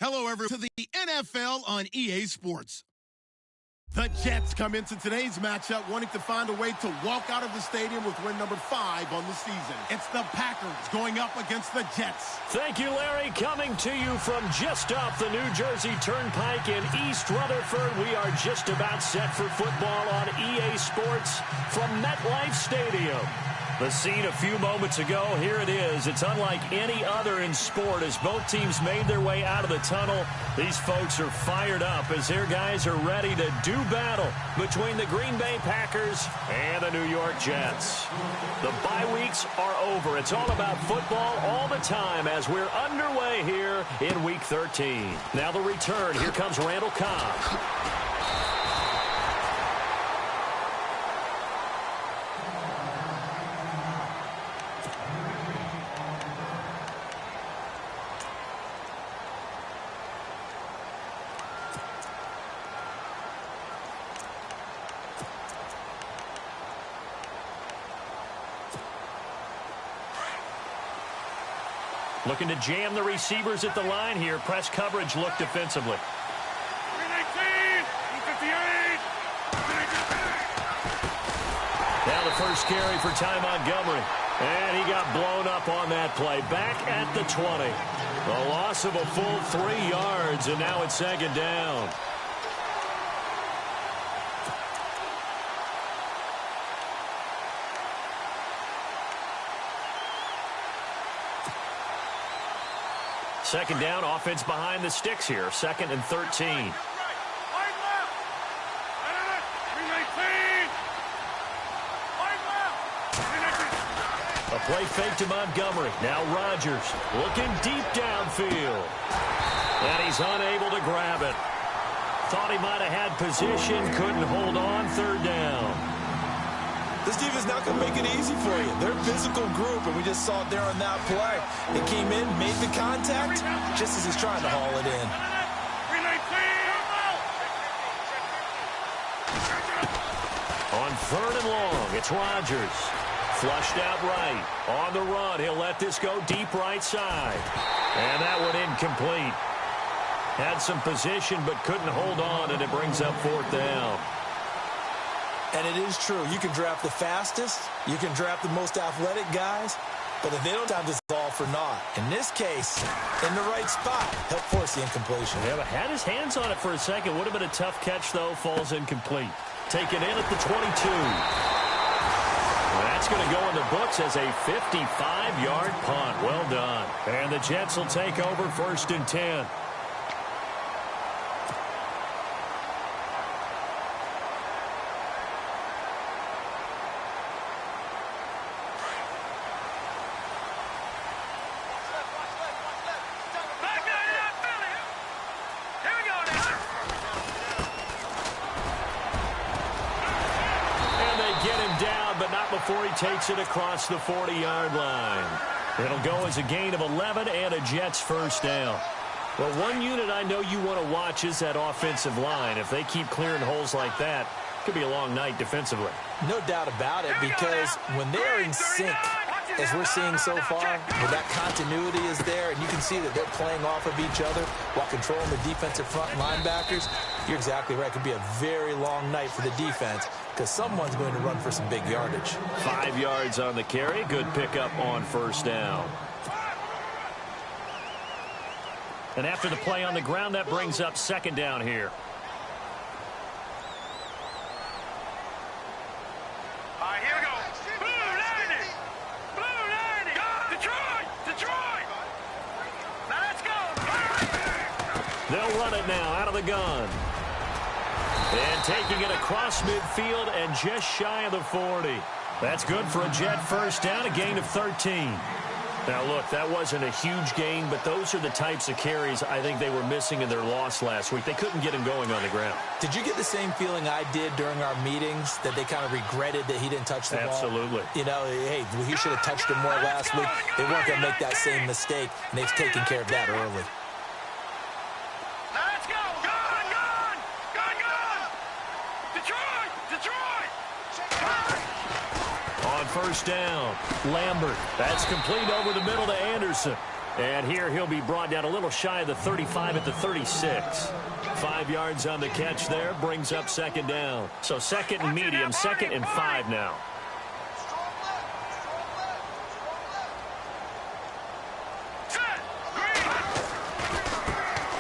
Hello, everyone, to the NFL on EA Sports. The Jets come into today's matchup wanting to find a way to walk out of the stadium with win number 5 on the season. It's the Packers going up against the Jets. Thank you, Larry. Coming to you from just off the New Jersey Turnpike in East Rutherford, we are just about set for football on EA Sports from MetLife Stadium. The scene a few moments ago, here it is. It's unlike any other in sport as both teams made their way out of the tunnel. These folks are fired up as their guys are ready to do battle between the Green Bay Packers and the New York Jets. The bye weeks are over. It's all about football all the time as we're underway here in Week 13. Now the return. Here comes Randall Cobb. Looking to jam the receivers at the line here. Press coverage look defensively. 319, 58. Now the first carry for Ty Montgomery. And he got blown up on that play. Back at the 20. A loss of a full 3 yards, and now it's second down. Second down, offense behind the sticks here. 2nd and 13. A play fake to Montgomery. Now Rodgers looking deep downfield. And he's unable to grab it. Thought he might have had position, couldn't hold on. 3rd down. This defense not going to make it easy for you. They're a physical group, and we just saw it there on that play. They came in, made the contact, just as he's trying to haul it in. On 3rd and long, it's Rodgers. Flushed out right. On the run, he'll let this go deep right side. And that one incomplete. Had some position, but couldn't hold on, and it brings up 4th down. And it is true. You can draft the fastest. You can draft the most athletic guys. But if they don't have this all for naught. In this case, in the right spot, help force the incompletion. Yeah, but had his hands on it for a second. Would have been a tough catch, though. Falls incomplete. Taken in at the 22. That's going to go in the books as a 55-yard punt. Well done. And the Jets will take over 1st and 10. Before he takes it across the 40-yard line. It'll go as a gain of 11 and a Jets 1st down. Well, one unit I know you want to watch is that offensive line. If they keep clearing holes like that, it could be a long night defensively. No doubt about it, because when they're in sync, as we're seeing so far, where that continuity is there, and you can see that they're playing off of each other while controlling the defensive front linebackers, you're exactly right. It could be a very long night for the defense because someone's going to run for some big yardage. 5 yards on the carry. Good pickup on 1st down. And after the play on the ground, that brings up 2nd down here. Here we go. Blue 90. Detroit. Now let's go. They'll run it now out of the gun. And taking it across midfield and just shy of the 40. That's good for a Jet 1st down, a gain of 13. Now, look, that wasn't a huge gain, but those are the types of carries I think they were missing in their loss last week. They couldn't get him going on the ground. Did you get the same feeling I did during our meetings, that they kind of regretted that he didn't touch the ball? Absolutely. You know, hey, he should have touched him more last week. They weren't going to make that same mistake, and they've taken care of that early. Let's go. Gone. Detroit. On 1st down, Lambert. That's complete over the middle to Anderson. And here he'll be brought down a little shy of the 35 at the 36. 5 yards on the catch there, brings up second down. So second and medium, 2nd and 5 now.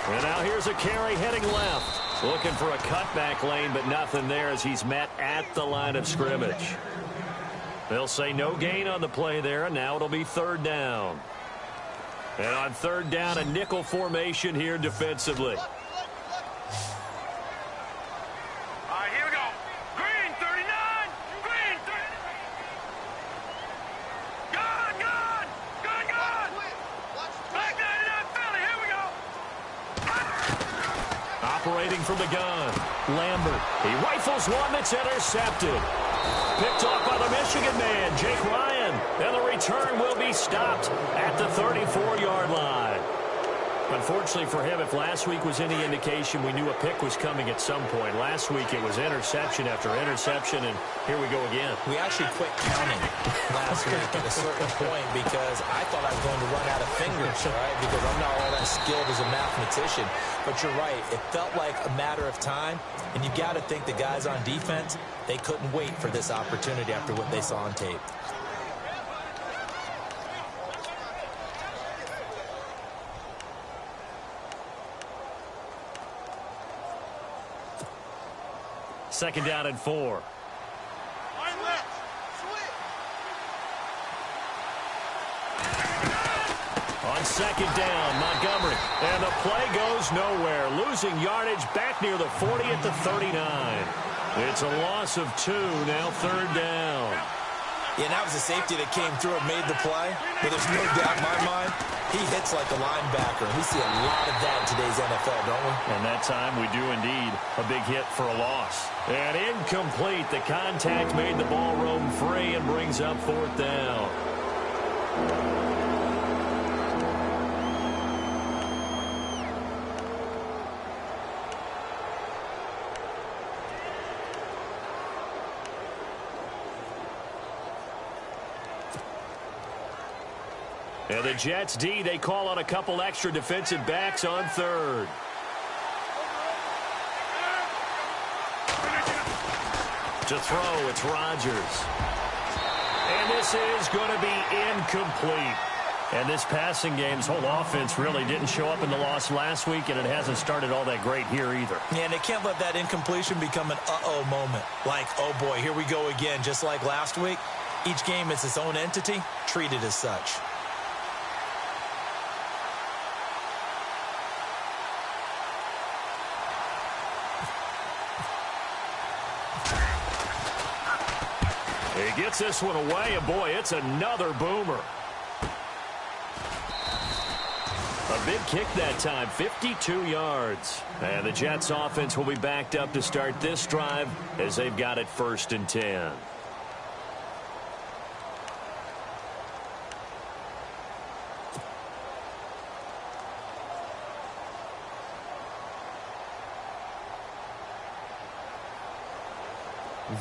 And now here's a carry heading left. Looking for a cutback lane, but nothing there as he's met at the line of scrimmage. They'll say no gain on the play there, and now it'll be 3rd down. And on 3rd down, a nickel formation here defensively. Here we go. Green, 39. Green, 30. Gone. Back 99, Philly. Here we go. Operating from the gun, Lambert. He rifles one that's intercepted. Picked off by the Michigan man, Jake Ryan. And the return will be stopped at the 34-yard line. Unfortunately for him, if last week was any indication, we knew a pick was coming at some point. Last week it was interception after interception, and here we go again. We actually quit counting last week at a certain point because I thought I was going to run out of fingers, right? Because I'm not all that skilled as a mathematician. But you're right. It felt like a matter of time, and you got to think the guys on defense, they couldn't wait for this opportunity after what they saw on tape. Second down and 4. On second down, Montgomery. And the play goes nowhere. Losing yardage back near the 40 at the 39. It's a loss of 2, now 3rd down. Yeah, and that was a safety that came through and made the play. But there's no doubt in my mind, he hits like a linebacker. And we see a lot of that in today's NFL, don't we? And that time we do indeed. A big hit for a loss. And incomplete. The contact made the ball roam free and brings up 4th down. And the Jets D, they call on a couple extra defensive backs on 3rd. To throw, it's Rodgers. And this is going to be incomplete. And this passing game's whole offense really didn't show up in the loss last week, and it hasn't started all that great here either. Yeah, and they can't let that incompletion become an uh-oh moment. Like, oh boy, here we go again, just like last week. Each game is its own entity, treated as such. He gets this one away, and boy, it's another boomer. A big kick that time, 52 yards. And the Jets offense will be backed up to start this drive as they've got it 1st and 10.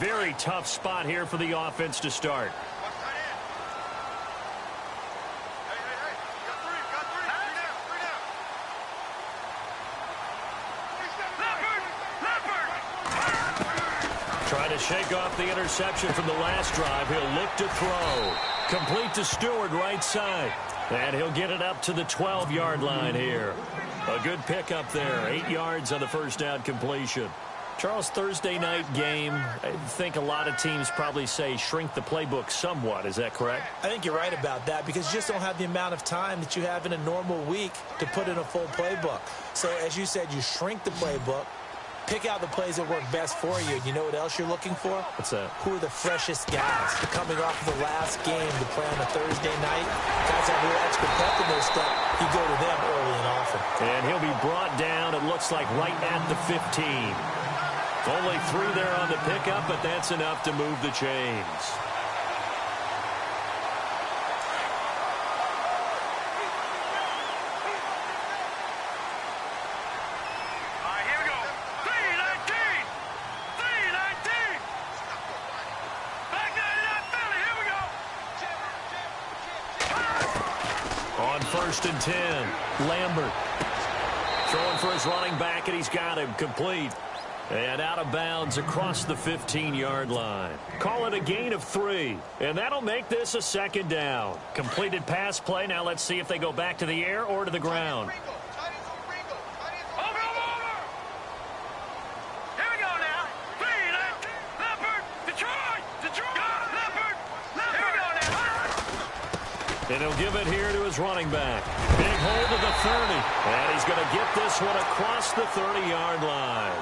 Very tough spot here for the offense to start. Trying to shake off the interception from the last drive. He'll look to throw. Complete to Stewart, right side. And he'll get it up to the 12-yard line here. A good pickup there. 8 yards on the first down completion. Charles, Thursday night game, I think a lot of teams probably say shrink the playbook somewhat. Is that correct? I think you're right about that because you just don't have the amount of time that you have in a normal week to put in a full playbook. So, as you said, you shrink the playbook, pick out the plays that work best for you. You know what else you're looking for? What's that? Who are the freshest guys coming off of the last game to play on a Thursday night? Guys have a little extra pep in their step. You go to them early and often. And he'll be brought down, it looks like, right at the 15. Only 3 there on the pickup, but that's enough to move the chains. Here we go. 319. 319. Back 99, Philly. Here we go. On 1st and 10. Lambert throwing for his running back, and he's got him complete. And out of bounds across the 15-yard line. Call it a gain of 3. And that'll make this a 2nd down. Completed pass play. Now let's see if they go back to the air or to the ground. Over. Here we go now. Clean it. Leopard. Detroit. Leopard. Here we go now. And he'll give it here to his running back. Big hold of the 30. And he's going to get this one across the 30-yard line.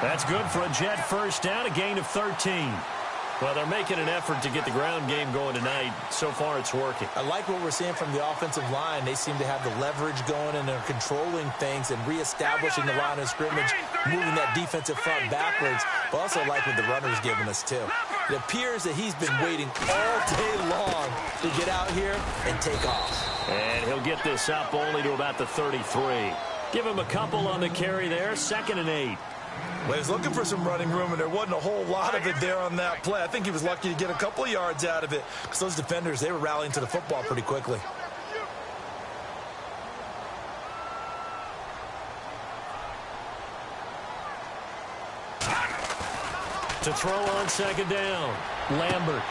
That's good for a Jet 1st down, a gain of 13. Well, they're making an effort to get the ground game going tonight. So far, it's working. I like what we're seeing from the offensive line. They seem to have the leverage going, and they're controlling things and reestablishing the line of scrimmage, moving that defensive front backwards. But also like what the runner's giving us, too. It appears that he's been waiting all day long to get out here and take off. And he'll get this up only to about the 33. Give him a couple on the carry there, 2nd and 8. Well, he was looking for some running room, and there wasn't a whole lot of it there on that play. I think he was lucky to get a couple of yards out of it because those defenders, they were rallying to the football pretty quickly. To throw on 2nd down, Lambert.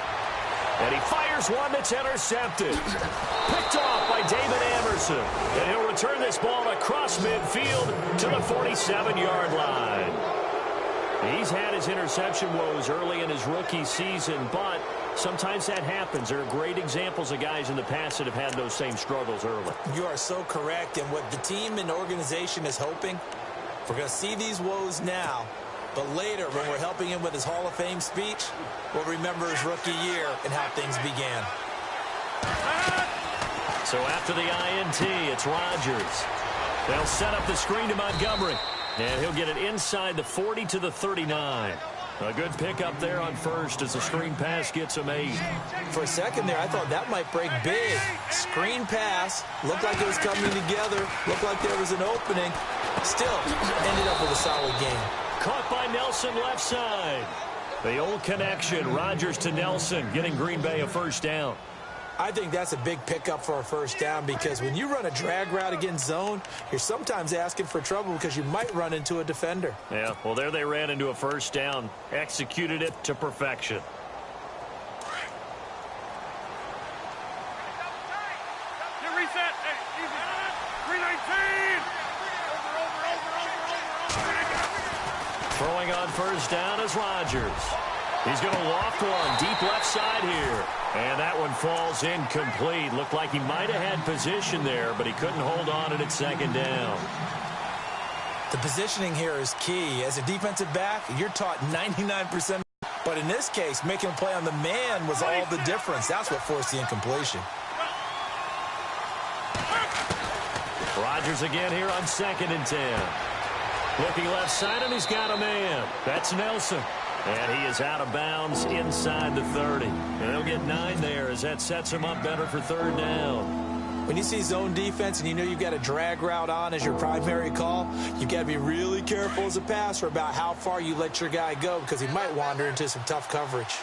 And he fires one that's intercepted. Picked off by David Anderson. And he'll return this ball across midfield to the 47-yard line. He's had his interception woes early in his rookie season, but sometimes that happens. There are great examples of guys in the past that have had those same struggles early. You are so correct. And what the team and organization is hoping, we're going to see these woes now. But later, when we're helping him with his Hall of Fame speech, we'll remember his rookie year and how things began. So after the INT, it's Rodgers. They'll set up the screen to Montgomery. And he'll get it inside the 40 to the 39. A good pickup there on 1st as the screen pass gets him 8. For a second there, I thought that might break big. Screen pass. Looked like it was coming together. Looked like there was an opening. Still, ended up with a solid game. Caught by Nelson left side. The old connection, Rodgers to Nelson, getting Green Bay a 1st down. I think that's a big pickup for a 1st down because when you run a drag route against zone, you're sometimes asking for trouble because you might run into a defender. Yeah, well, there they ran into a 1st down. Executed it to perfection. You reset. Hey, easy. 319. Throwing on 1st down is Rodgers. He's going to loft one deep left side here. And that one falls incomplete. Looked like he might have had position there, but he couldn't hold on it at 2nd down. The positioning here is key. As a defensive back, you're taught 99%. But in this case, making a play on the man was all the difference. That's what forced the incompletion. Rodgers again here on 2nd and 10. Looking left side, and he's got a man. That's Nelson. And he is out of bounds inside the 30. And they'll get 9 there as that sets him up better for 3rd down. When you see zone defense and you know you've got a drag route on as your primary call, you've got to be really careful as a passer about how far you let your guy go because he might wander into some tough coverage.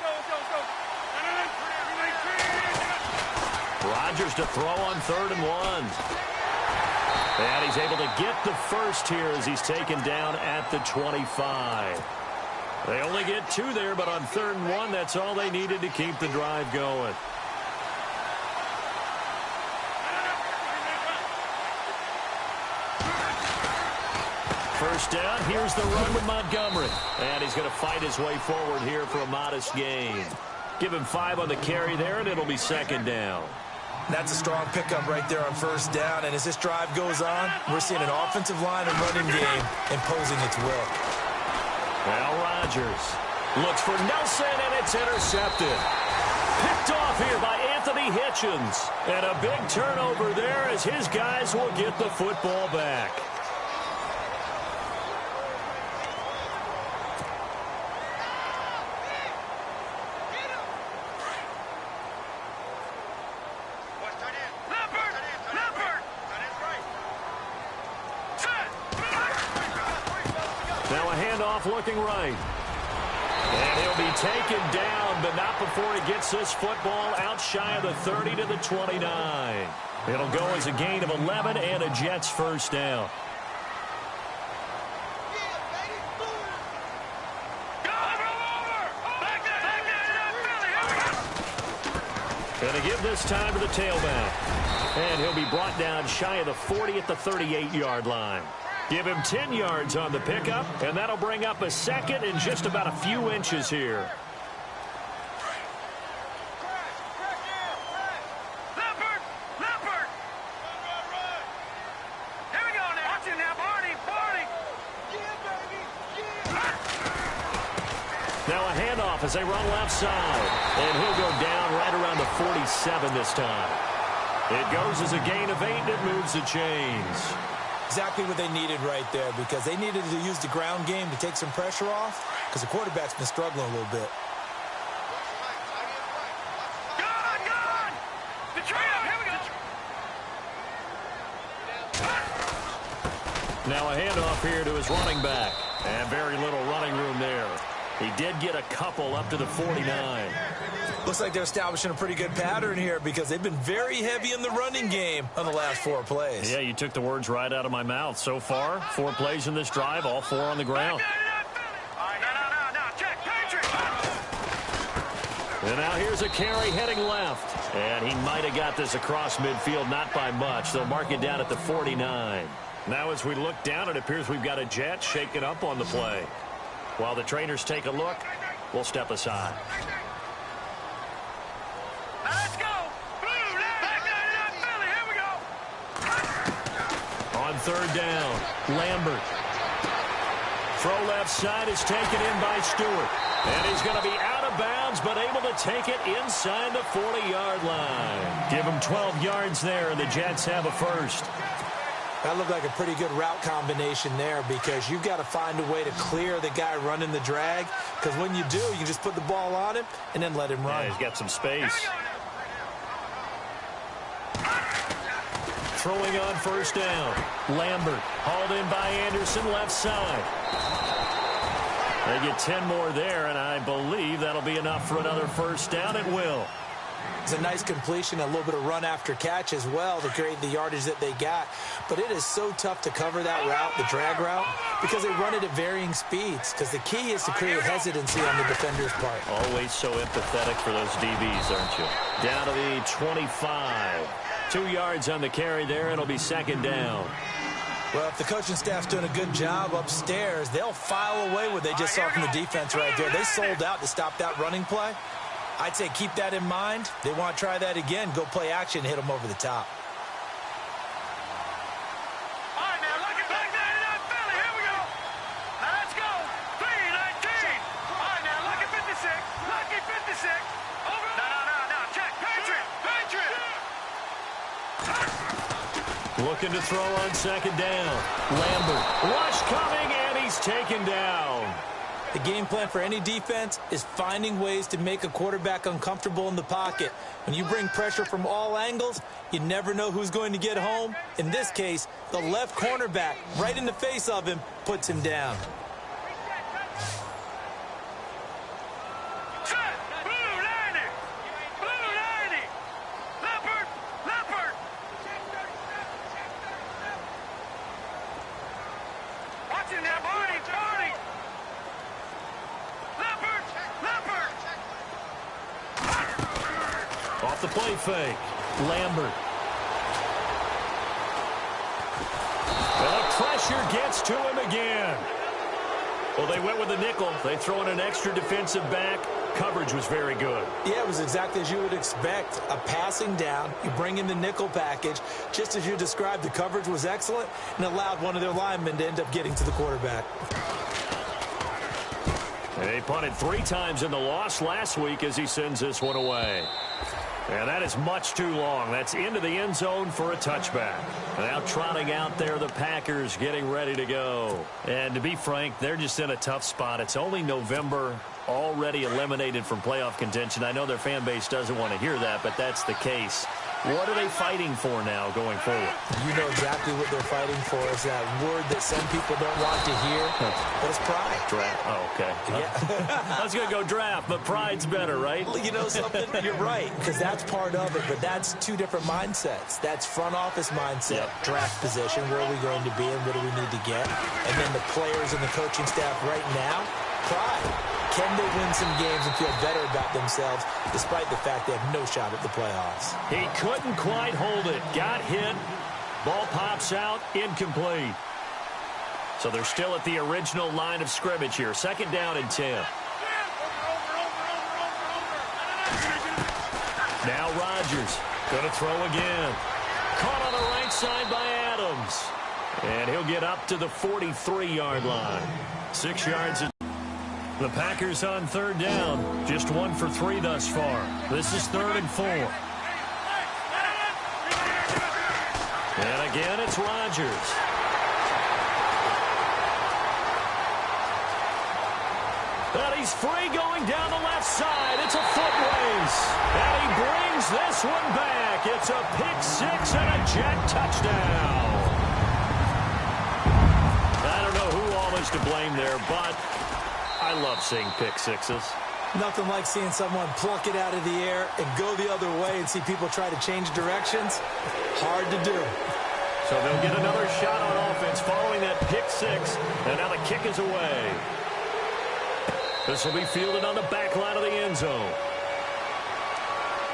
Rodgers to throw on 3rd and 1. And he's able to get the 1st here as he's taken down at the 25. They only get 2 there, but on 3rd and 1, that's all they needed to keep the drive going. First down, here's the run with Montgomery. And he's going to fight his way forward here for a modest gain. Give him 5 on the carry there, and it'll be 2nd down. That's a strong pickup right there on 1st down. And as this drive goes on, we're seeing an offensive line and running game imposing its will. Well, Rodgers looks for Nelson, and it's intercepted. Picked off here by Anthony Hitchens. And a big turnover there as his guys will get the football back. Now a handoff looking right. And he'll be taken down, but not before he gets this football out shy of the 30 to the 29. It'll go as a gain of 11 and a Jets first down. Going to give this time to the tailback. And he'll be brought down shy of the 40 at the 38-yard line. Give him 10 yards on the pickup, and that'll bring up a second and just about a few inches here. Now a handoff as they run left side. And he'll go down right around the 47 this time. It goes as a gain of 8, and it moves the chains. Exactly what they needed right there, because they needed to use the ground game to take some pressure off, because the quarterback's been struggling a little bit. Now a handoff here to his running back. And very little running room there. He did get a couple up to the 49. Looks like they're establishing a pretty good pattern here, because they've been very heavy in the running game on the last 4 plays. Yeah, you took the words right out of my mouth. So far, 4 plays in this drive, all 4 on the ground. And now here's a carry heading left. And he might have got this across midfield, not by much. They'll mark it down at the 49. Now as we look down, it appears we've got a Jet shaking up on the play. While the trainers take a look, we'll step aside. Let's go! Blue, Philly, here we go! On 3rd down, Lambert. Throw left side is taken in by Stewart. And he's going to be out of bounds, but able to take it inside the 40-yard line. Give him 12 yards there, and the Jets have a first. That looked like a pretty good route combination there, because you've got to find a way to clear the guy running the drag, because when you do, you just put the ball on him and then let him run. Yeah, he's got some space. Throwing on 1st down. Lambert hauled in by Anderson, left side. They get 10 more there, and I believe that'll be enough for another 1st down. It will. It's a nice completion, a little bit of run after catch as well to create the yardage that they got. But it is so tough to cover that route, the drag route, because they run it at varying speeds. Because the key is to create hesitancy on the defender's part. Always so empathetic for those DBs, aren't you? Down to the 25. 2 yards on the carry there. It'll be 2nd down. Well, if the coaching staff's doing a good job upstairs, they'll file away what they just saw from the defense right there. They sold out to stop that running play. I'd say keep that in mind. They want to try that again. Go play action and hit them over the top. All right, now, look at Philly. Here we go. Now, let's go. 3-19. All right, now, lucky 56. Lucky 56. Over. No. Check. Patriot. Looking to throw on 2nd down. Lambert. Rush coming, and he's taken down. The game plan for any defense is finding ways to make a quarterback uncomfortable in the pocket. When you bring pressure from all angles, you never know who's going to get home. In this case, the left cornerback, right in the face of him, puts him down. Blue 90. Leopard. Watching that, Barney. Off the play fake. Lambert. And the pressure gets to him again. Well, they went with the nickel. They throw in an extra defensive back. Coverage was very good. Yeah, it was exactly as you would expect. A passing down. You bring in the nickel package. Just as you described, the coverage was excellent and allowed one of their linemen to end up getting to the quarterback. They punted 3 times in the loss last week as he sends this one away. And that is much too long. That's into the end zone for a touchback. Now trotting out there, the Packers getting ready to go. And to be frank, they're just in a tough spot. It's only November, already eliminated from playoff contention. I know their fan base doesn't want to hear that, but that's the case. What are they fighting for now going forward? You know exactly what they're fighting for. Is that word that some people don't want to hear, but it's pride. Draft. Oh, okay. Yeah. I was going to go draft, but pride's better, right? You know something? You're right, because that's part of it, but that's two different mindsets. That's front office mindset, draft position, where are we going to be and what do we need to get? And then the players and the coaching staff right now, pride. Can they win some games and feel better about themselves despite the fact they have no shot at the playoffs? He couldn't quite hold it. Got hit. Ball pops out. Incomplete. So they're still at the original line of scrimmage here. 2nd down and 10. Now Rodgers going to throw again. Caught on the right side by Adams. And he'll get up to the 43-yard line. 6 yards. The Packers on 3rd down. Just 1 for 3 thus far. This is 3rd and 4. And again, it's Rodgers. And he's free going down the left side. It's a foot race. And he brings this one back. It's a pick 6 and a Jet touchdown. I don't know who all is to blame there, but I love seeing pick sixes. Nothing like seeing someone pluck it out of the air and go the other way and see people try to change directions. Hard to do. So they'll get another shot on offense following that pick 6. And now the kick is away. This will be fielded on the back line of the end zone.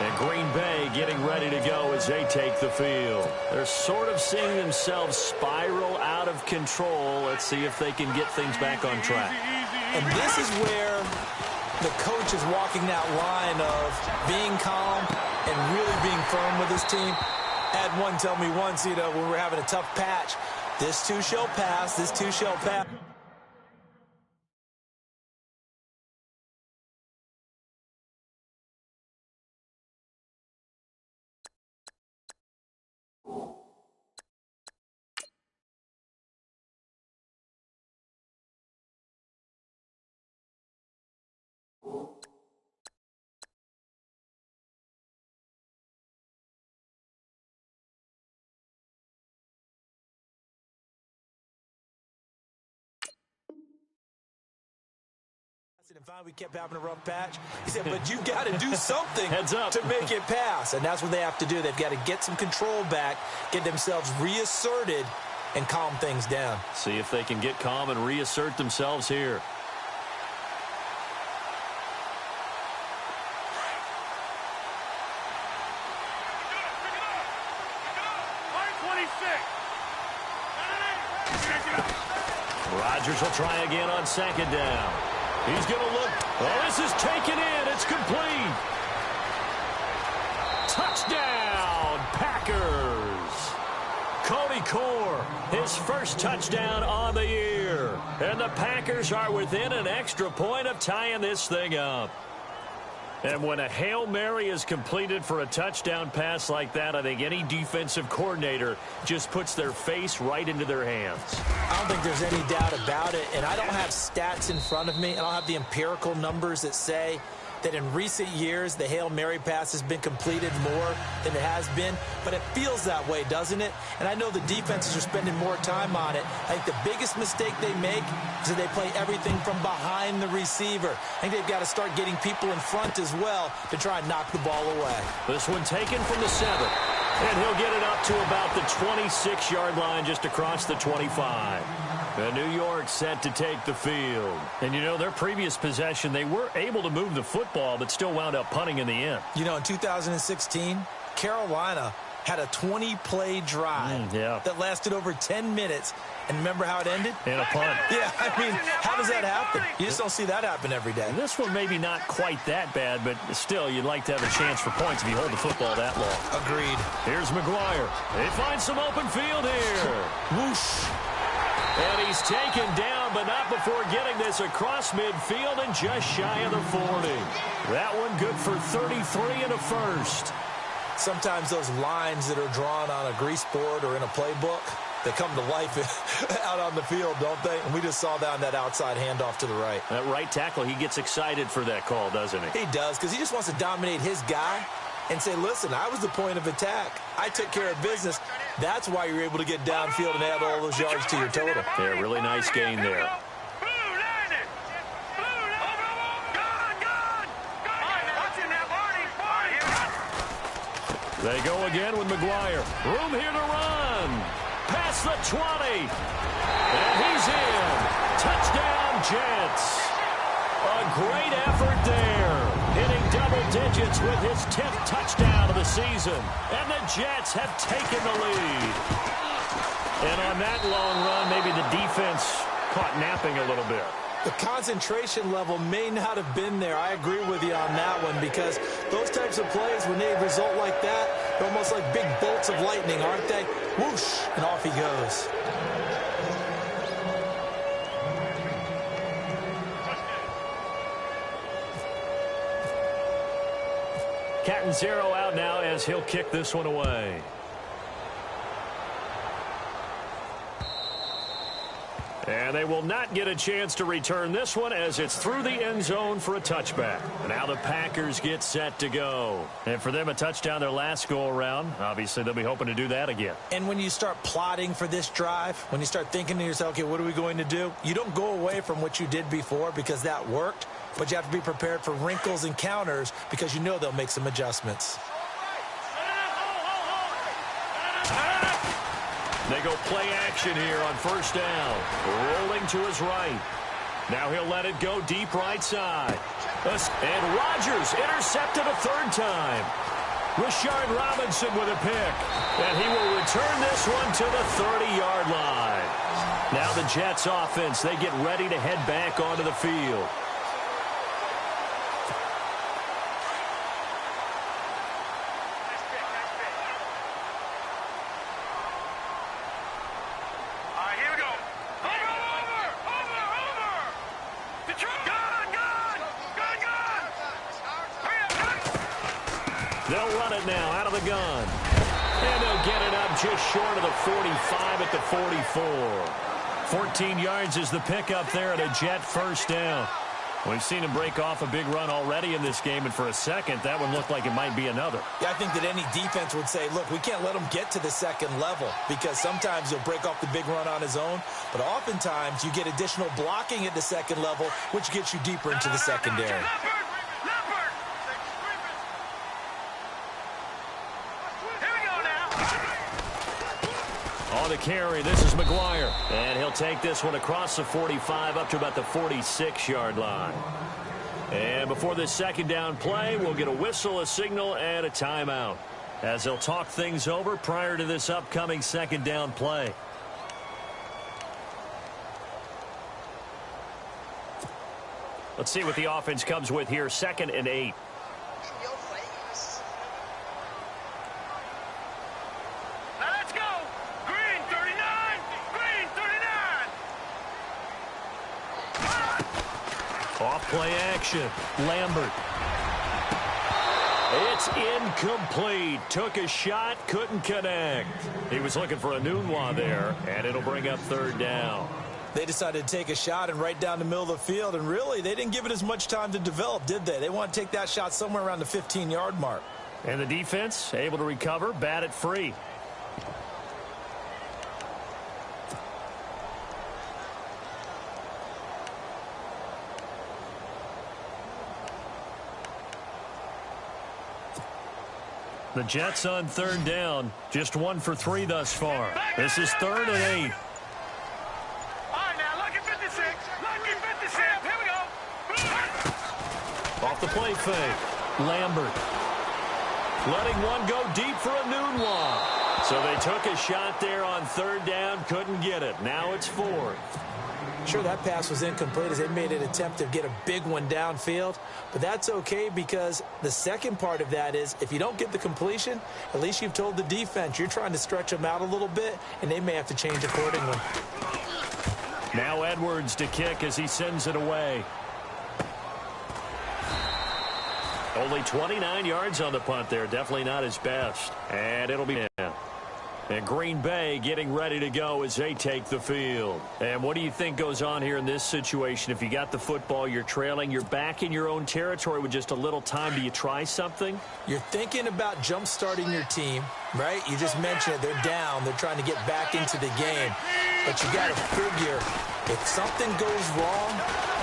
And Green Bay getting ready to go as they take the field. They're sort of seeing themselves spiral out of control. Let's see if they can get things back on track. And this is where the coach is walking that line of being calm and really being firm with his team. Had one tell me once, when we were having a tough patch, this too shall pass, this too shall pass. And finally, we kept having a rough patch. He said, but you got to do something to make it pass. And that's what they have to do. They've got to get some control back, get themselves reasserted, and calm things down. See if they can get calm and reassert themselves here. Rodgers will try again on 2nd down. He's going to look. Oh, this is taken in. It's complete. Touchdown, Packers. Cody Core, his first touchdown on the year. And the Packers are within an extra point of tying this thing up. And when a Hail Mary is completed for a touchdown pass like that, I think any defensive coordinator just puts their face right into their hands. I don't think there's any doubt about it, and I don't have stats in front of me. I don't have the empirical numbers that say that in recent years the Hail Mary pass has been completed more than it has been, but it feels that way, doesn't it? And I know the defenses are spending more time on it. I think the biggest mistake they make is that they play everything from behind the receiver. I think they've got to start getting people in front as well to try and knock the ball away. This one taken from the 7. And he'll get it up to about the 26-yard line, just across the 25. And New York set to take the field. And, their previous possession, they were able to move the football, but still wound up punting in the end. In 2016, Carolina had a 20-play drive that lasted over 10 minutes. And remember how it ended? In a punt. Yeah, how does that happen? You just don't see that happen every day. And this one maybe not quite that bad, but still, you'd like to have a chance for points if you hold the football that long. Agreed. Here's McGuire. They find some open field here. Whoosh. And he's taken down, but not before getting this across midfield and just shy of the 40. That one good for 33 and a first. Sometimes those lines that are drawn on a grease board or in a playbook, they come to life out on the field, don't they? And we just saw that on that outside handoff to the right. That right tackle, he gets excited for that call, doesn't he? He does, because he just wants to dominate his guy. and say, listen, I was the point of attack. I took care of business. That's why you're able to get downfield and add all those yards to your total. Yeah, really nice gain there. They go again with McGuire. Room here to run. Past the 20. And he's in. Touchdown, Jets. A great effort there. Hitting double digits with his 10th touchdown of the season. And the Jets have taken the lead. And on that long run, maybe the defense caught napping a little bit. The concentration level may not have been there. I agree with you on that one, because those types of plays, when they result like that, they're almost like big bolts of lightning, aren't they? Whoosh, and off he goes. Catanzaro out now as he'll kick this one away. And they will not get a chance to return this one as it's through the end zone for a touchback. Now the Packers get set to go. And for them, a touchdown their last go-around. Obviously, they'll be hoping to do that again. And when you start plotting for this drive, when you start thinking to yourself, okay, what are we going to do? You don't go away from what you did before because that worked, but you have to be prepared for wrinkles and counters because you know they'll make some adjustments. They go play action here on first down. Rolling to his right. Now he'll let it go deep right side. And Rodgers intercepted a third time. Rashard Robinson with a pick. And he will return this one to the 30-yard line. Now the Jets offense, they get ready to head back onto the field. They'll run it now out of the gun. And they'll get it up just short of the 45 at the 44. 14 yards is the pickup there at a Jet first down. We've seen him break off a big run already in this game, and for a second, that one looked like it might be another. Yeah, I think that any defense would say, look, we can't let him get to the second level, because sometimes he'll break off the big run on his own, but oftentimes you get additional blocking at the second level, which gets you deeper into the secondary. On the carry, this is McGuire. And he'll take this one across the 45 up to about the 46-yard line. And before this second down play, we'll get a whistle, a signal, and a timeout, as they'll talk things over prior to this upcoming second down play. Let's see what the offense comes with here. 2nd and 8. Off play action. Lambert. It's incomplete. Took a shot, couldn't connect. He was looking for a Nunwa there, and it'll bring up third down. They decided to take a shot and right down the middle of the field, and really, they didn't give it as much time to develop, did they? They want to take that shot somewhere around the 15-yard mark. And the defense able to recover, bat it free. The Jets on third down, just 1 for 3 thus far. This is 3rd and 8. All right, now, lucky 56. Lucky 56. Here we go. Off the play fake. Lambert. Letting one go deep for a Nunwa. So they took a shot there on third down, couldn't get it. Now it's 4th. Sure, that pass was incomplete as they made an attempt to get a big one downfield, but that's okay because the second part of that is if you don't get the completion, at least you've told the defense you're trying to stretch them out a little bit, and they may have to change accordingly. Now Edwards to kick as he sends it away. Only 29 yards on the punt there. Definitely not his best. And it'll be down. And Green Bay getting ready to go as they take the field. And what do you think goes on here in this situation? If you got the football, you're trailing, you're back in your own territory with just a little time. Do you try something? You're thinking about jump-starting your team, right? You just mentioned it. They're down. They're trying to get back into the game. But you got to figure, if something goes wrong,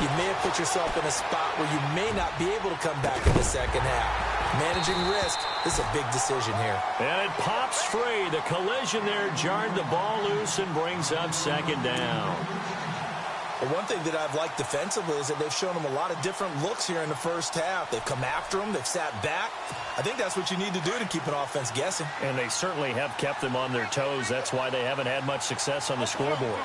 you may have put yourself in a spot where you may not be able to come back in the second half. Managing risk, this is a big decision here. And it pops free. The collision there jarred the ball loose and brings up second down. Well, one thing that I've liked defensively is that they've shown them a lot of different looks here in the first half. They've come after them. They've sat back. I think that's what you need to do to keep an offense guessing. And they certainly have kept them on their toes. That's why they haven't had much success on the scoreboard.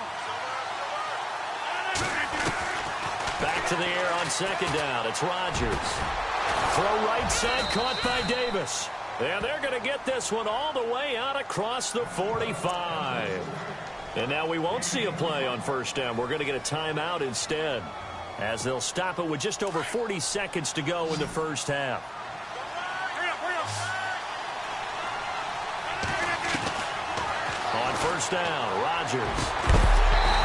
Back to the air on second down. It's Rodgers. Throw right side, caught by Davis. And they're going to get this one all the way out across the 45. And now we won't see a play on first down. We're going to get a timeout instead, as they'll stop it with just over 40 seconds to go in the first half. On first down, Rodgers.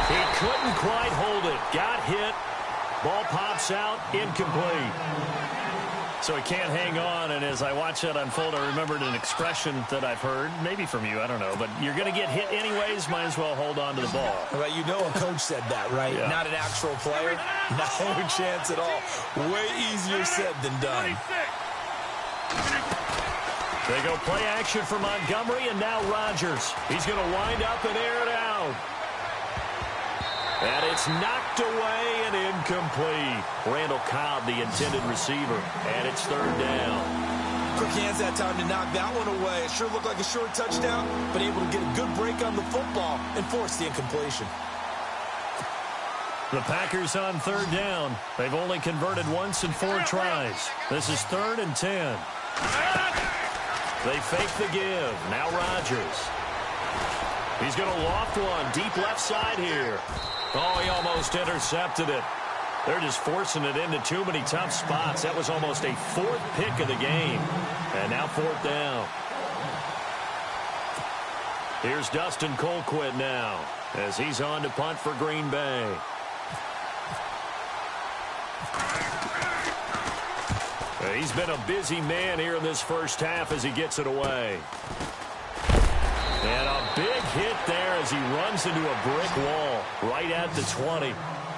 He couldn't quite hold it. Got hit. Ball pops out, incomplete. So he can't hang on, and as I watch that unfold, I remembered an expression that I've heard, maybe from you, I don't know, but you're going to get hit anyways, might as well hold on to the ball. Well, you know a coach said that, right? Yeah. Not an actual player. No chance at all. Way easier said than done. They go play action for Montgomery, and now Rodgers. He's going to wind up and air it out. And it's knocked away and incomplete. Randall Cobb, the intended receiver, and it's third down. Quick hands that time to knock that one away. It sure looked like a short touchdown, but able to get a good break on the football and force the incompletion. The Packers on third down. They've only converted once in 4 tries. This is 3rd and 10. They fake the give. Now Rodgers. He's going to loft one deep left side here. Oh, he almost intercepted it. They're just forcing it into too many tough spots. That was almost a 4th pick of the game. And now 4th down. Here's Dustin Colquitt now as he's on to punt for Green Bay. He's been a busy man here in this first half as he gets it away. And a big hit there as he runs into a brick wall right at the 20.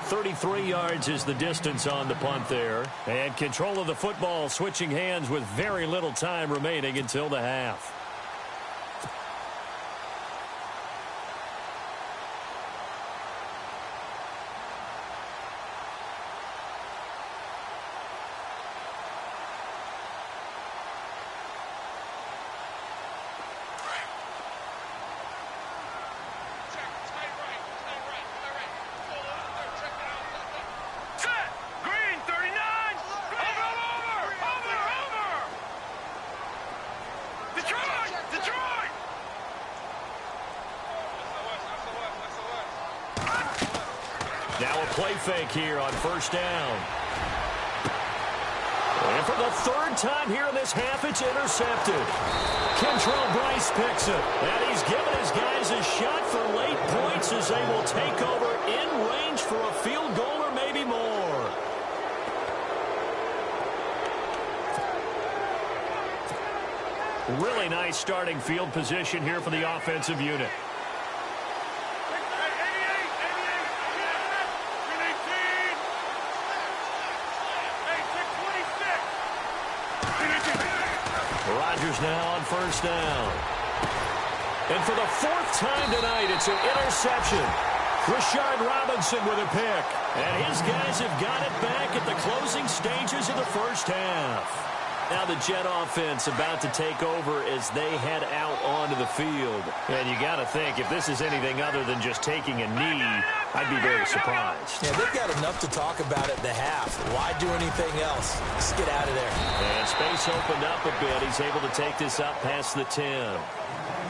33 yards is the distance on the punt there. And control of the football switching hands with very little time remaining until the half. Now a play fake here on first down. And for the 3rd time here in this half, it's intercepted. Kentrell Bryce picks it. And he's given his guys a shot for late points as they will take over in range for a field goal or maybe more. Really nice starting field position here for the offensive unit. Rodgers now on first down. And for the 4th time tonight, it's an interception. Rashard Robinson with a pick. And his guys have got it back at the closing stages of the first half. Now the Jet offense about to take over as they head out onto the field. And you got to think, if this is anything other than just taking a knee, I'd be very surprised. Yeah, they've got enough to talk about at the half. Why do anything else? Just get out of there. And space opened up a bit. He's able to take this up past the 10.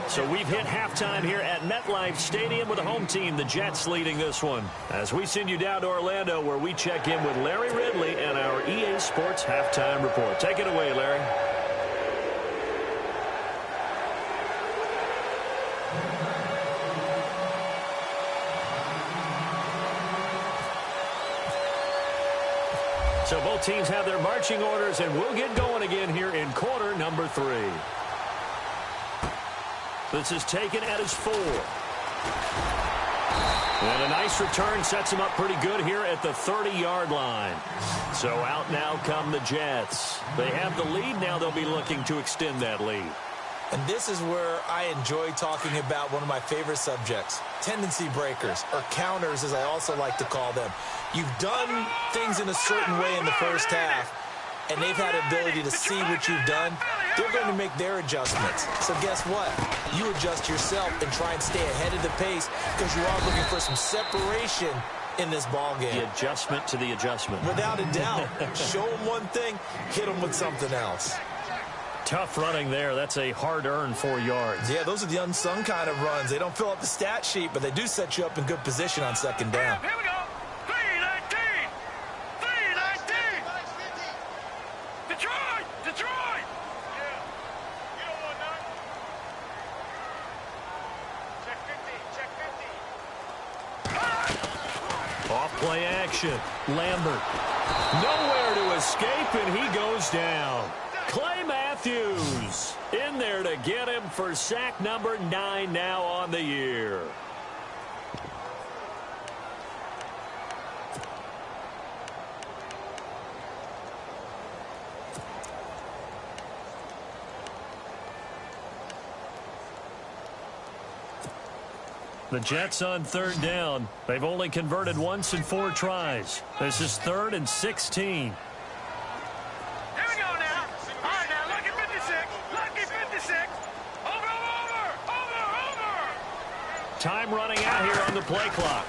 So we've hit halftime here at MetLife Stadium with the home team, the Jets, leading this one. As we send you down to Orlando, where we check in with Larry Ridley and our EA Sports Halftime Report. Take it away, Larry. So both teams have their marching orders, and we'll get going again here in quarter number 3. This is taken at his 4. And a nice return sets him up pretty good here at the 30-yard line. So out now come the Jets. They have the lead. Now they'll be looking to extend that lead. And this is where I enjoy talking about one of my favorite subjects, tendency breakers, or counters as I also like to call them. You've done things in a certain way in the first half, and they've had an ability to see what you've done. They're going to make their adjustments. So guess what? You adjust yourself and try and stay ahead of the pace because you are looking for some separation in this ball game. The adjustment to the adjustment. Without a doubt. Show them one thing, hit them with something else. Tough running there. That's a hard-earned 4 yards. Yeah, those are the unsung kind of runs. They don't fill up the stat sheet, but they do set you up in good position on second down. Here we go. 319. 319. Detroit. Detroit. Yeah. You don't want none. Check 50. Check 50. Off play action. Lambert. Nowhere to escape, and he goes down. Clay Matthews in there to get him for sack number 9 now on the year. The Jets on third down. They've only converted once in 4 tries. This is 3rd and 16. Time running out here on the play clock.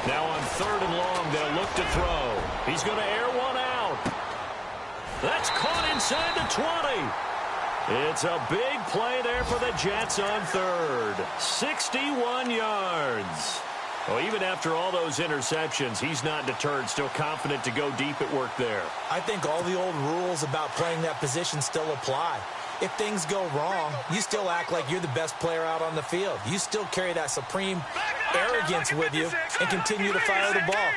Now on 3rd and long, they'll look to throw. He's going to air one out. That's caught inside the 20. It's a big play there for the Jets on 3rd. 61 yards. Well, even after all those interceptions, he's not deterred, still confident to go deep at work there. I think all the old rules about playing that position still apply. If things go wrong, you still act like you're the best player out on the field. You still carry that supreme arrogance with you and continue to fire the ball.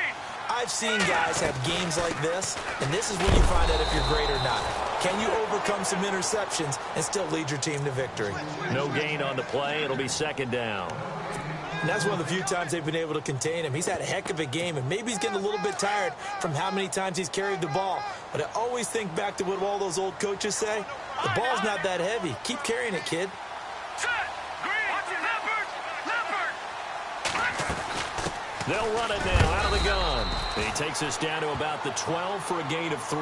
I've seen guys have games like this, and this is when you find out if you're great or not. Can you overcome some interceptions and still lead your team to victory? No gain on the play. It'll be 2nd down. And that's one of the few times they've been able to contain him. He's had a heck of a game, and maybe he's getting a little bit tired from how many times he's carried the ball. But I always think back to what all those old coaches say. The ball's not that heavy. Keep carrying it, kid. They'll run it now out of the gun. And he takes us down to about the 12 for a gain of 3.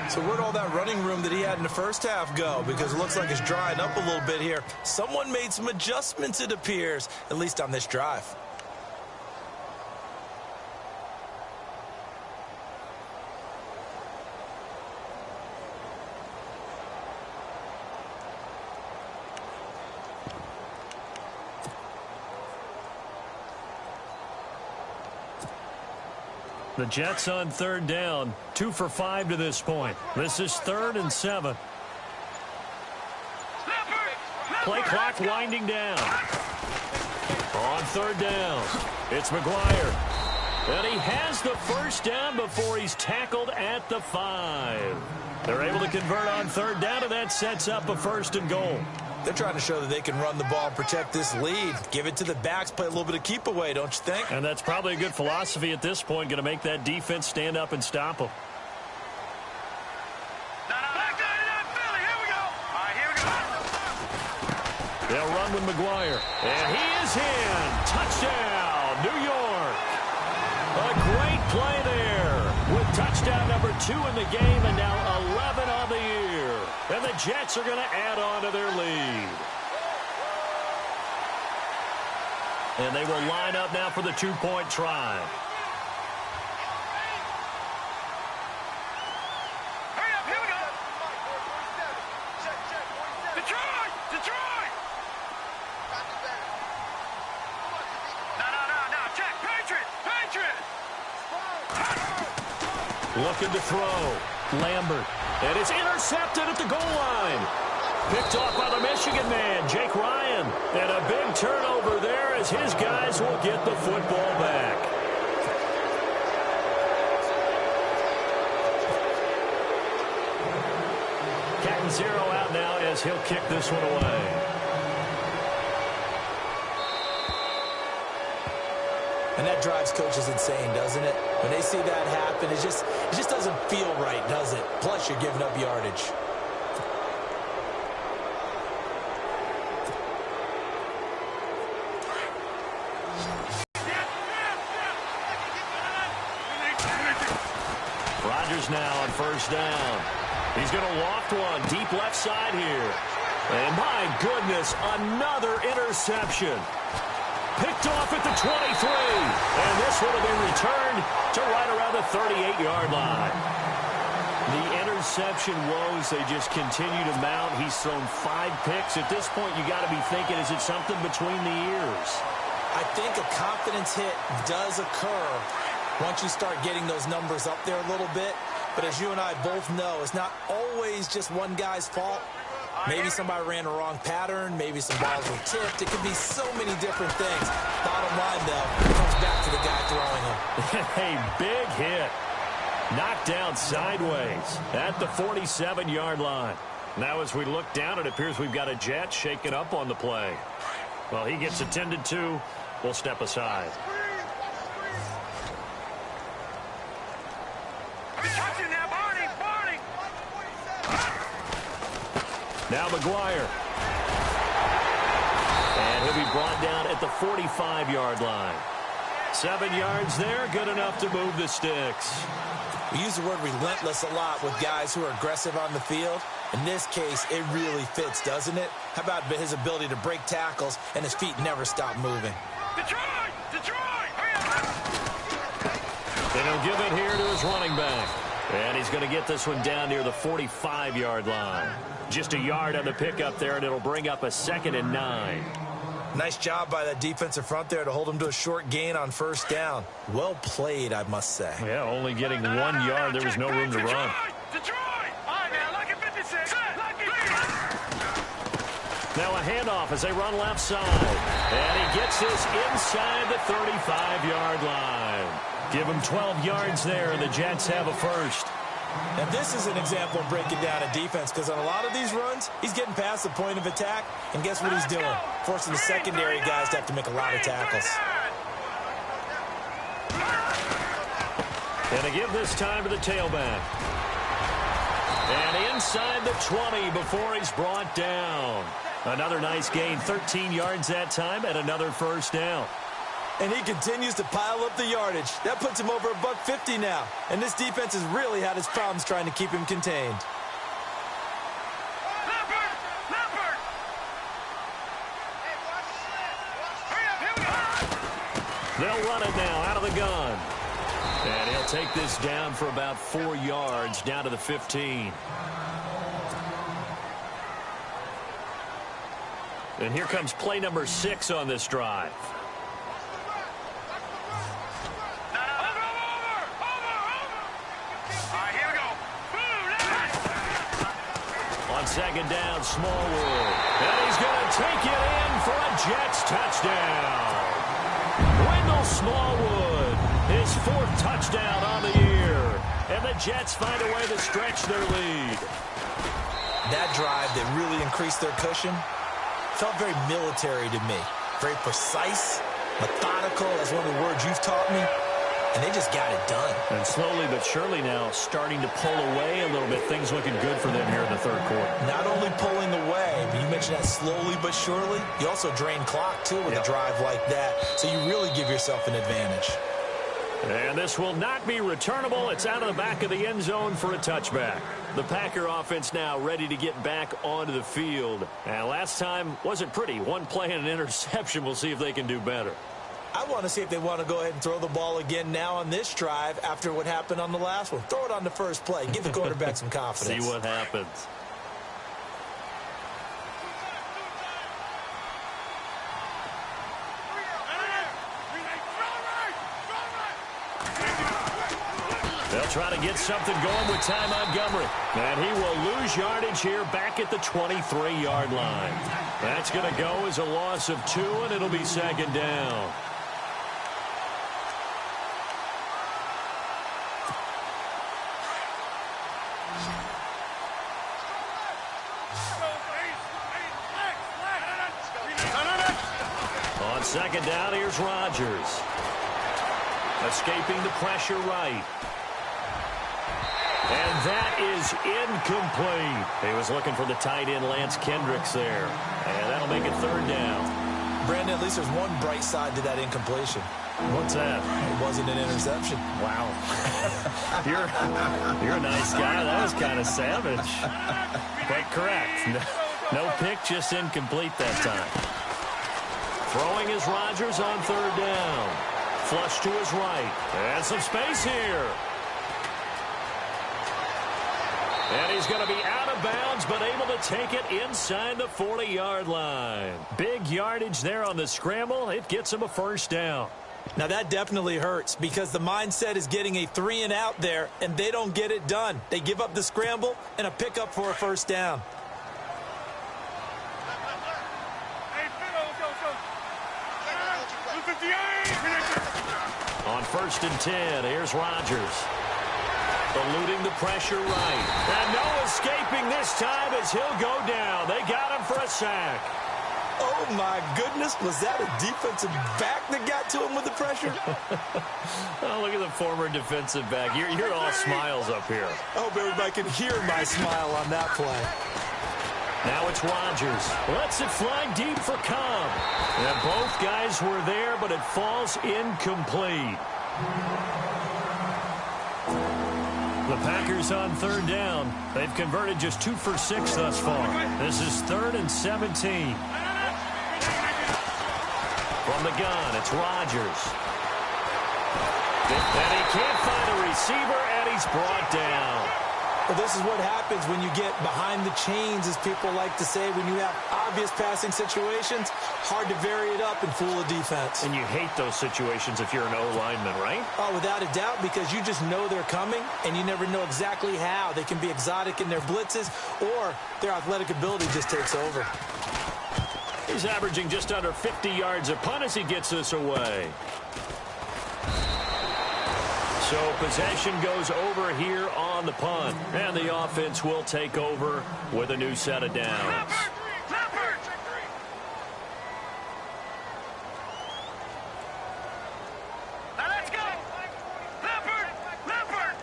So where'd all that running room that he had in the first half go? Because it looks like it's drying up a little bit here. Someone made some adjustments, it appears, at least on this drive. The Jets on 3rd down, 2 for 5 to this point. This is 3rd and 7. Play clock winding down. On 3rd down, it's McGuire. And he has the first down before he's tackled at the 5. They're able to convert on 3rd down, and that sets up a 1st and goal. They're trying to show that they can run the ball and protect this lead. Give it to the backs, play a little bit of keep away, don't you think? And that's probably a good philosophy at this point, going to make that defense stand up and stop them. They'll run with McGuire. And he is in. Touchdown, New York. A great play there with touchdown number 2 in the game and now 11 on the year. And the Jets are going to add on to their lead. And they will line up now for the 2-point try. Hurry up, here we go. Detroit! Detroit! No. Check. Patriot! Patriot! Looking to throw. Lambert. And it's intercepted at the goal line. Picked off by the Michigan man, Jake Ryan. And a big turnover there as his guys will get the football back. 0 out now as he'll kick this one away. And that drives coaches insane, doesn't it? When they see that happen, it just doesn't feel right, does it? Plus, you're giving up yardage. Rodgers now on first down. He's going to loft one deep left side here. And my goodness, another interception. Picked off at the 23. And this one will be returned to right around the 38-yard line. The interception woes, they just continue to mount. He's thrown 5 picks. At this point, you got to be thinking, is it something between the ears? I think a confidence hit does occur once you start getting those numbers up there a little bit. But as you and I both know, it's not always just one guy's fault. Maybe somebody ran a wrong pattern. Maybe some balls were tipped. It could be so many different things. Bottom line, though, it comes back to the guy throwing them. A big hit. Knocked down sideways at the 47-yard line. Now as we look down, it appears we've got a Jet shaken up on the play. Well, he gets attended to. We'll step aside. Now McGuire. And he'll be brought down at the 45-yard line. 7 yards there, good enough to move the sticks. We use the word relentless a lot with guys who are aggressive on the field. In this case, it really fits, doesn't it? How about his ability to break tackles and his feet never stop moving? Detroit! Detroit! And he'll give it here to his running back. And he's going to get this one down near the 45-yard line. Just a yard on the pickup there, and it'll bring up a 2nd and 9. Nice job by that defensive front there to hold him to a short gain on first down. Well played, I must say. Yeah, only getting 1 yard. There was no room to run. Detroit! All right, now, lucky 56. Lucky. Now a handoff as they run left side. And he gets this inside the 35-yard line. Give him 12 yards there, and the Jets have a first. And this is an example of breaking down a defense, because on a lot of these runs, he's getting past the point of attack, and guess what he's doing? Forcing the secondary guys to have to make a lot of tackles. And to give this time to the tailback. And inside the 20 before he's brought down. Another nice gain, 13 yards that time, and another first down. And he continues to pile up the yardage. That puts him over $150 now. And this defense has really had its problems trying to keep him contained. Leopard! They'll run it now out of the gun. And he'll take this down for about 4 yards, down to the 15. And here comes play number 6 on this drive. On second down, Smallwood. And he's going to take it in for a Jets touchdown. Wendell Smallwood, his 4th touchdown on the year. And the Jets find a way to stretch their lead. That drive that really increased their cushion felt very military to me. Very precise, methodical, that's one of the words you've taught me. And they just got it done. And slowly but surely now starting to pull away a little bit. Things looking good for them here in the third quarter. Not only pulling away, but you mentioned that slowly but surely. You also drain clock, too, with a drive like that. So you really give yourself an advantage. And this will not be returnable. It's out of the back of the end zone for a touchback. The Packer offense now ready to get back onto the field. And last time wasn't pretty. One play and an interception. We'll see if they can do better. I want to see if they want to go ahead and throw the ball again now on this drive after what happened on the last one. Throw it on the first play. Give the quarterback some confidence. See what happens. They'll try to get something going with Ty Montgomery. And he will lose yardage here back at the 23-yard line. That's going to go as a loss of 2, and it'll be second down. Second down, here's Rodgers. Escaping the pressure right. And that is incomplete. He was looking for the tight end, Lance Kendricks, there. And that'll make it third down. Brandon, at least there's one bright side to that incompletion. What's that? It wasn't an interception. Wow. You're a nice guy. That was kind of savage. But correct. No pick, just incomplete that time. Throwing is Rodgers on third down. Flush to his right. And some space here. And he's going to be out of bounds, but able to take it inside the 40-yard line. Big yardage there on the scramble. It gets him a first down. Now, that definitely hurts because the mindset is getting a 3-and-out there, and they don't get it done. They give up the scramble and a pickup for a first down. On 1st and 10, here's Rodgers. Eluding the pressure right. And no escaping this time as he'll go down. They got him for a sack. Oh, my goodness. Was that a defensive back that got to him with the pressure? Oh, look at the former defensive back. You're all smiles up here. I hope everybody can hear my smile on that play. Now it's Rodgers. Lets it fly deep for Cobb. And both guys were there, but it falls incomplete. The Packers on third down. They've converted just 2 for 6 thus far. This is 3rd and 17. From the gun, it's Rodgers. And he can't find a receiver, and he's brought down. Well, this is what happens when you get behind the chains, as people like to say. When you have obvious passing situations, hard to vary it up and fool a defense. And you hate those situations if you're an O-lineman, right? Oh, without a doubt, because you just know they're coming, and you never know exactly how. They can be exotic in their blitzes, or their athletic ability just takes over. He's averaging just under 50 yards a punt as he gets this away. So possession goes over here on the punt. And the offense will take over with a new set of downs. Now let's go. Leopard.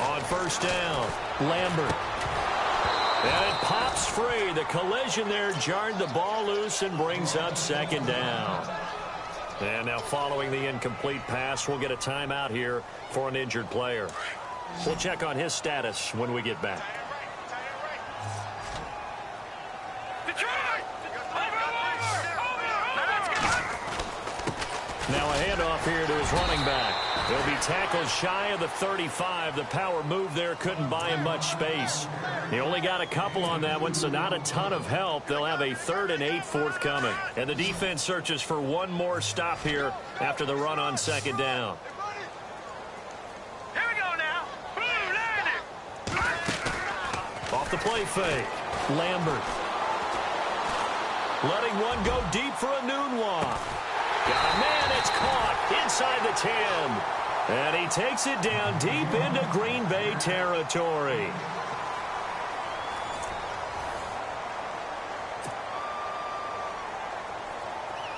On first down, Lambert. And it pops free. The collision there jarred the ball loose and brings up second down. And now following the incomplete pass, we'll get a timeout here for an injured player. We'll check on his status when we get back. Now a handoff here to his running back. He'll be tackled shy of the 35. The power move there couldn't buy him much space. He only got a couple on that one, so not a ton of help. They'll have a 3rd and 8 forthcoming. And the defense searches for one more stop here after the run on second down. Here we go now. Boom, landed. Off the play fake, Lambert. Letting one go deep for a noon walk. Got a man, it's caught inside the 10. And he takes it down deep into Green Bay territory.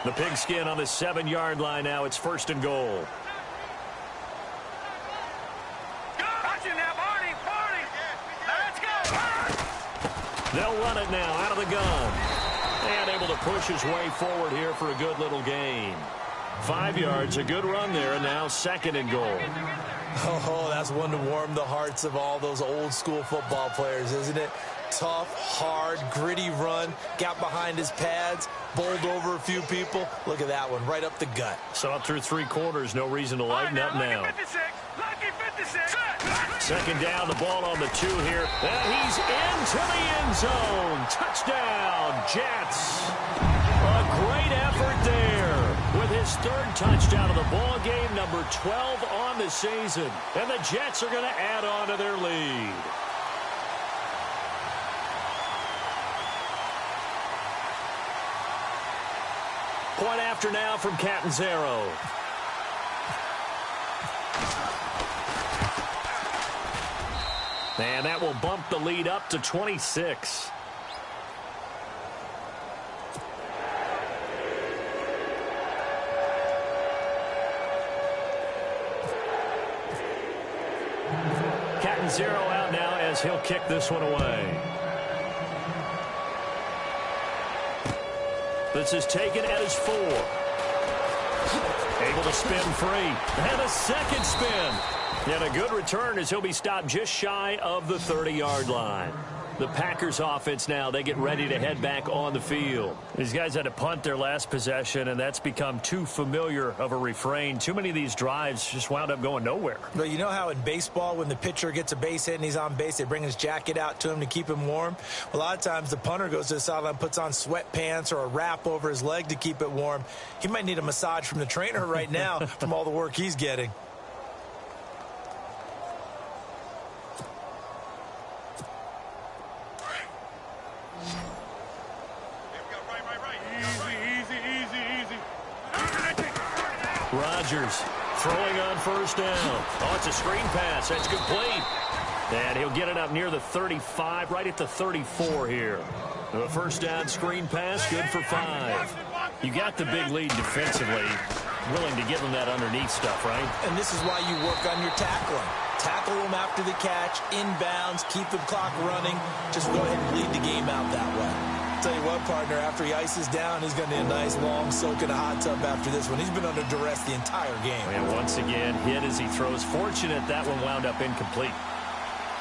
The pigskin on the 7-yard line now. It's 1st and goal. Watch it now, Barney. Now let's go. They'll run it now out of the gun. And able to push his way forward here for a good little gain. 5 yards, a good run there, and now 2nd and goal. Oh, that's one to warm the hearts of all those old-school football players, isn't it? Tough, hard, gritty run, got behind his pads, bowled over a few people. Look at that one, right up the gut. Saw it through 3 quarters, no reason to lighten up now. Lucky 56. Second down, the ball on the 2 here. And he's into the end zone. Touchdown, Jets. A great effort there with his 3rd touchdown of the ball game, number 12 on the season. And the Jets are going to add on to their lead. Point after now from Catanzaro. And that will bump the lead up to 26. 1-0 out now as he'll kick this one away. This is taken at his 4. Able to spin free. And a second spin. And a good return as he'll be stopped just shy of the 30-yard line. The Packers offense now, they get ready to head back on the field. These guys had to punt their last possession, and that's become too familiar of a refrain. Too many of these drives just wound up going nowhere. But you know how in baseball, when the pitcher gets a base hit and he's on base, they bring his jacket out to him to keep him warm? A lot of times the punter goes to the sideline, puts on sweatpants or a wrap over his leg to keep it warm. He might need a massage from the trainer right now from all the work he's getting. Rodgers throwing on first down. Oh, it's a screen pass. That's complete. And he'll get it up near the 35, right at the 34 here. A first down screen pass, good for 5. You got the big lead defensively. Willing to give them that underneath stuff, right? And this is why you work on your tackling. Tackle them after the catch, inbounds, keep the clock running. Just go ahead and lead the game out that way. Tell you what, partner, after he ices down, he's going to need a nice long soak in a hot tub after this one. He's been under duress the entire game. And once again, hit as he throws. Fortunate that one wound up incomplete.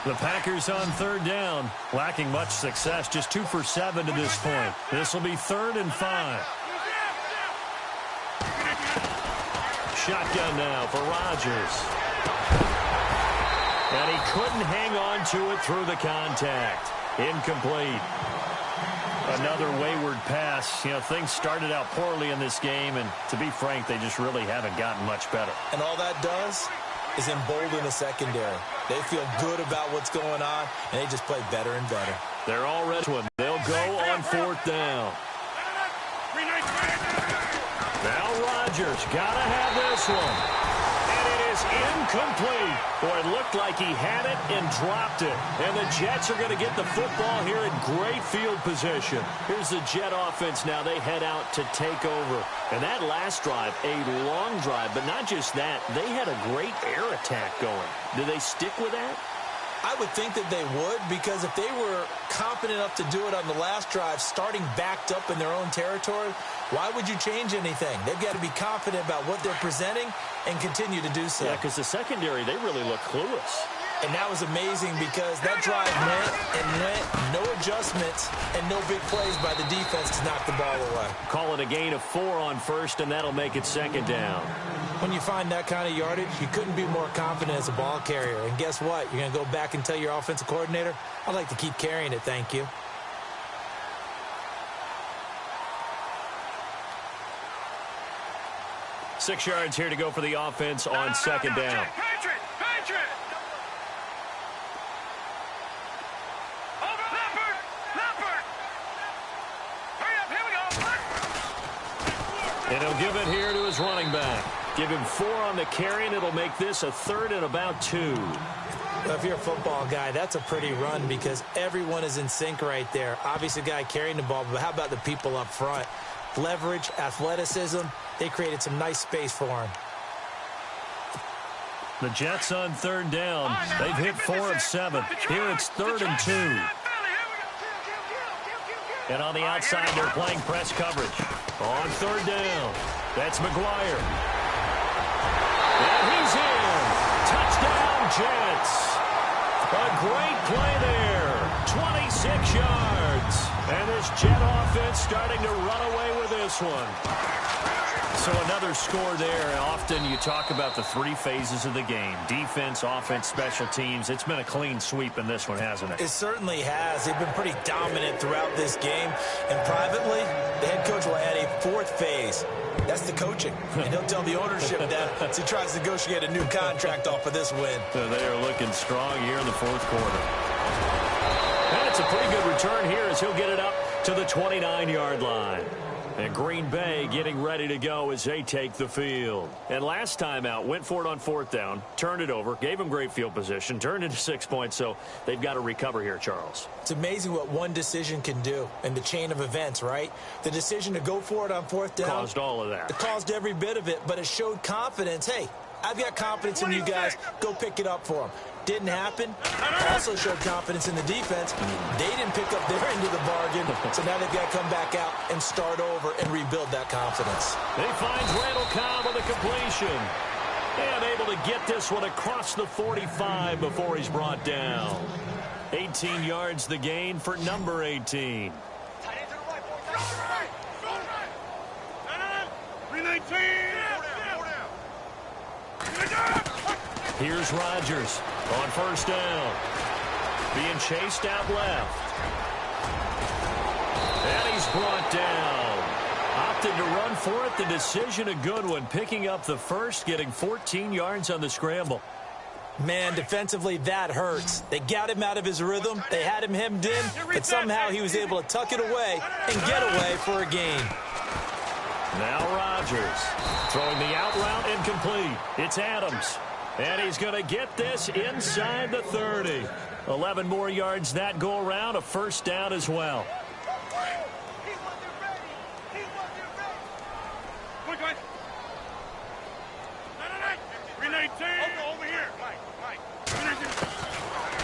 The Packers on third down, lacking much success, just 2 for 7 to this point. This will be 3rd and 5. Shotgun now for Rodgers. And he couldn't hang on to it through the contact. Incomplete. Another wayward pass. You know, things started out poorly in this game, and to be frank, they just really haven't gotten much better. And all that does is embolden the secondary. They feel good about what's going on, and they just play better and better. They're all ready. They'll go on 4th down. Now Rodgers got to have this one. And it is incomplete. Boy, it looked like he had it and dropped it. And the Jets are going to get the football here in great field position. Here's the Jet offense now. They head out to take over. And that last drive, a long drive, but not just that. They had a great air attack going. Do they stick with that? I would think that they would, because if they were confident enough to do it on the last drive, starting backed up in their own territory, why would you change anything? They've got to be confident about what they're presenting and continue to do so. Yeah, because the secondary, they really look clueless. And that was amazing because that drive went and went, no adjustments, and no big plays by the defense to knock the ball away. Call it a gain of 4 on first, and that'll make it 2nd down. When you find that kind of yardage, you couldn't be more confident as a ball carrier. And guess what? You're going to go back and tell your offensive coordinator, I'd like to keep carrying it, thank you. Six yards here to go for the offense on 2nd down. Patriot! Over Leopard! Hurry up, here we go! And he'll give it here to his running back. Give him 4 on the carry, and it'll make this a 3rd and about 2. Well, if you're a football guy, that's a pretty run because everyone is in sync right there. Obviously, the guy carrying the ball, but how about the people up front? Leverage, athleticism, they created some nice space for him. The Jets on 3rd down. They've hit 4 of 7. Here it's 3rd and 2. And on the outside, they're playing press coverage. On 3rd down, that's McGuire. And he's in. Touchdown, Jets. A great play there. 26 yards. And this Jet offense starting to run away with this one. So another score there. Often you talk about the 3 phases of the game. Defense, offense, special teams. It's been a clean sweep in this one, hasn't it? It certainly has. They've been pretty dominant throughout this game. And privately, the head coach will add a 4th phase. That's the coaching. And he'll tell the ownership that as he tries to negotiate a new contract off of this win. So they are looking strong here in the 4th quarter. And it's a pretty good return here as he'll get it up to the 29-yard line. And Green Bay getting ready to go as they take the field. And last time out, went for it on 4th down, turned it over, gave them great field position, turned into 6 points, so they've got to recover here, Charles. It's amazing what one decision can do in the chain of events, right? The decision to go for it on 4th down Caused all of that. It caused every bit of it, but it showed confidence. Hey, I've got confidence in you guys. Go pick it up for them. Didn't happen. Also showed confidence in the defense. They didn't pick up their end of the bargain, so now they've got to come back out and start over and rebuild that confidence. He finds Randall Cobb with a completion. And able to get this one across the 45 before he's brought down. 18 yards the gain for number 18. Here's Rodgers on first down. Being chased out left. And he's brought down. Opted to run for it. The decision a good one. Picking up the first, getting 14 yards on the scramble. Man, defensively, that hurts. They got him out of his rhythm. They had him hemmed in, but somehow he was able to tuck it away and get away for a gain. Now Rodgers throwing the out route incomplete. It's Adams. And he's going to get this inside the 30. 11 more yards that go around. A first down as well.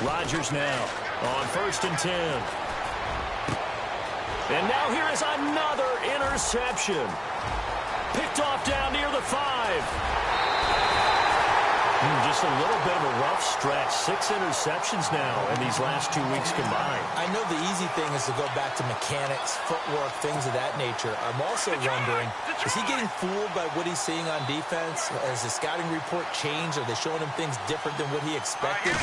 Rodgers now on first and 10. And now here is another interception. Picked off down near the 5. Just a little bit of a rough stretch. 6 interceptions now in these last 2 weeks combined. I know the easy thing is to go back to mechanics, footwork, things of that nature. I'm also wondering, is he getting fooled by what he's seeing on defense? Has the scouting report changed? Are they showing him things different than what he expected?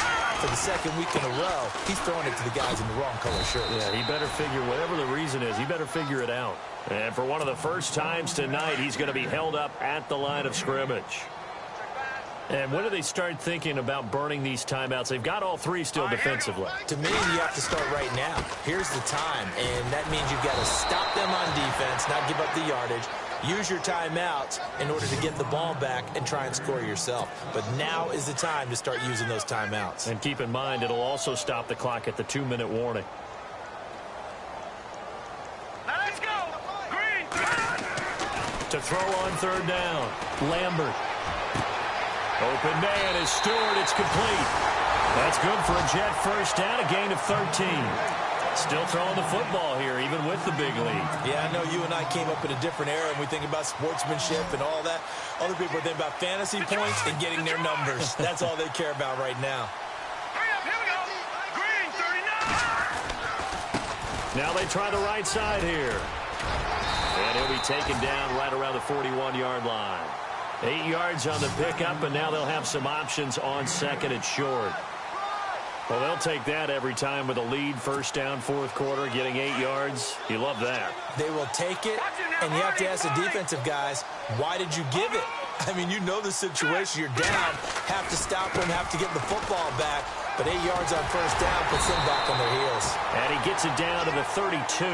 For the second week in a row, he's throwing it to the guys in the wrong color shirts. Yeah, he better figure, whatever the reason is, he better figure it out. And for one of the first times tonight, he's going to be held up at the line of scrimmage. And when do they start thinking about burning these timeouts? They've got all 3 still defensively. To me, you have to start right now. Here's the time, and that means you've got to stop them on defense, not give up the yardage, use your timeouts in order to get the ball back and try and score yourself. But now is the time to start using those timeouts. And keep in mind, it'll also stop the clock at the 2-minute warning. Let's go! Green! To throw on third down, Lambert. Open man is Stewart. It's complete. That's good for a Jet first down, a gain of 13. Still throwing the football here, even with the big lead. Yeah, I know you and I came up in a different era, and we think about sportsmanship and all that. Other people think about fantasy points and getting their numbers. That's all they care about right now. Here we go! Green, 39! Now they try the right side here. And he'll be taken down right around the 41-yard line. 8 yards on the pickup, and now they'll have some options on second and short. Well, they'll take that every time with a lead, first down, fourth quarter, getting 8 yards. You love that. They will take it, and you have to ask the defensive guys, why did you give it? I mean, you know the situation. You're down, have to stop them, have to get the football back, but 8 yards on first down puts them back on their heels. And he gets it down to the 32.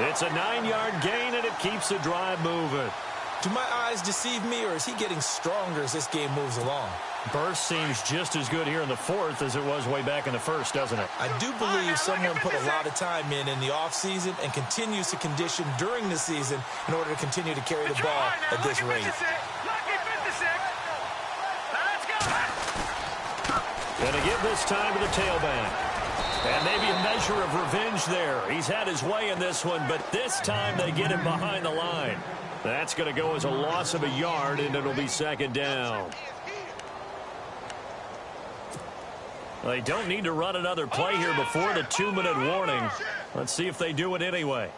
It's a 9-yard gain, and it keeps the drive moving. Do my eyes deceive me, or is he getting stronger as this game moves along? Burst seems just as good here in the fourth as it was way back in the first, doesn't it? I do believe someone put a lot of time in the offseason and continues to condition during the season in order to continue to carry the ball at this rate. Going to give this time to the tailback. And maybe a measure of revenge there. He's had his way in this one, but this time they get him behind the line. That's going to go as a loss of a yard, and it'll be second down. They don't need to run another play here before the 2-minute warning. Let's see if they do it anyway.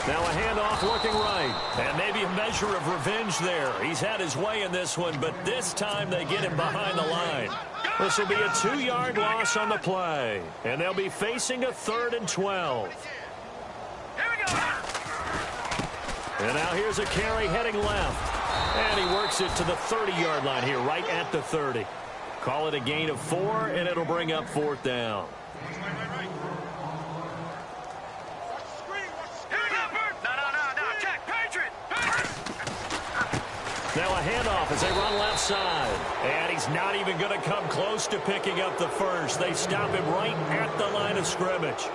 Now a handoff looking right. And maybe a measure of revenge there. He's had his way in this one, but this time they get him behind the line. This will be a 2-yard loss on the play. And they'll be facing a 3rd and 12. Here we go. And now here's a carry heading left. And he works it to the 30-yard line here, right at the 30. Call it a gain of 4, and it'll bring up 4th down. Now a handoff as they run left side. And he's not even going to come close to picking up the first. They stop him right at the line of scrimmage.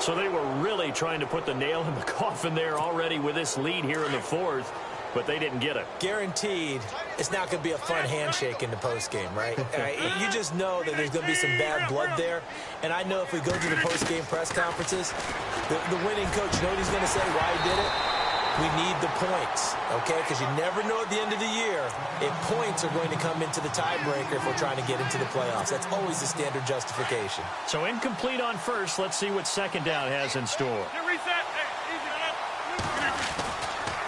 So they were really trying to put the nail in the coffin there already with this lead here in the fourth, but they didn't get it. Guaranteed, it's not going to be a fun handshake in the postgame, right? You just know that there's going to be some bad blood there. And I know if we go to the postgame press conferences, the winning coach, you know what he's going to say, why he did it? We need the points, okay? Because you never know at the end of the year if points are going to come into the tiebreaker if we're trying to get into the playoffs. That's always the standard justification. So incomplete on first. Let's see what second down has in store.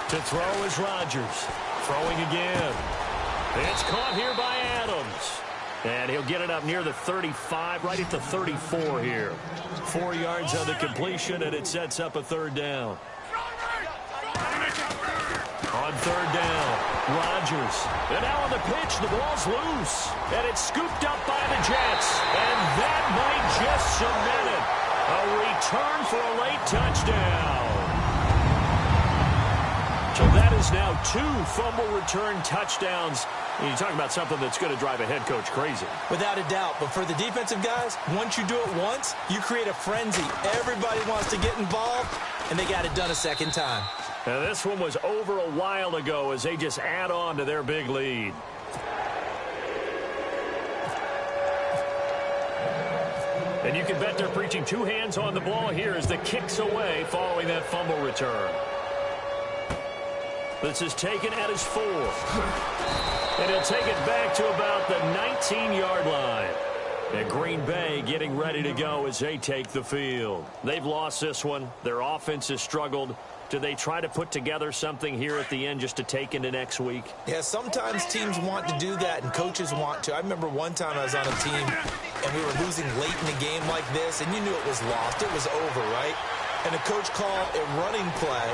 To throw is Rodgers. Throwing again. It's caught here by Adams. And he'll get it up near the 35, right at the 34 here. 4 yards on the completion, and it sets up a third down. On third down, Rodgers. And now on the pitch, the ball's loose. And it's scooped up by the Jets. And that might just cement it. A return for a late touchdown. So that is now 2 fumble return touchdowns. And you talk about something that's going to drive a head coach crazy. Without a doubt. But for the defensive guys, once you do it once, you create a frenzy. Everybody wants to get involved, and they got it done a second time. Now this one was over a while ago as they just add on to their big lead. And you can bet they're preaching 2 hands on the ball here as the kick's away following that fumble return. This is taken at his 4. And he'll take it back to about the 19-yard line. And Green Bay getting ready to go as they take the field. They've lost this one. Their offense has struggled. Do they try to put together something here at the end just to take into next week? Yeah, sometimes teams want to do that and coaches want to. I remember one time I was on a team and we were losing late in a game like this, and you knew it was lost. It was over, right? And the coach called a running play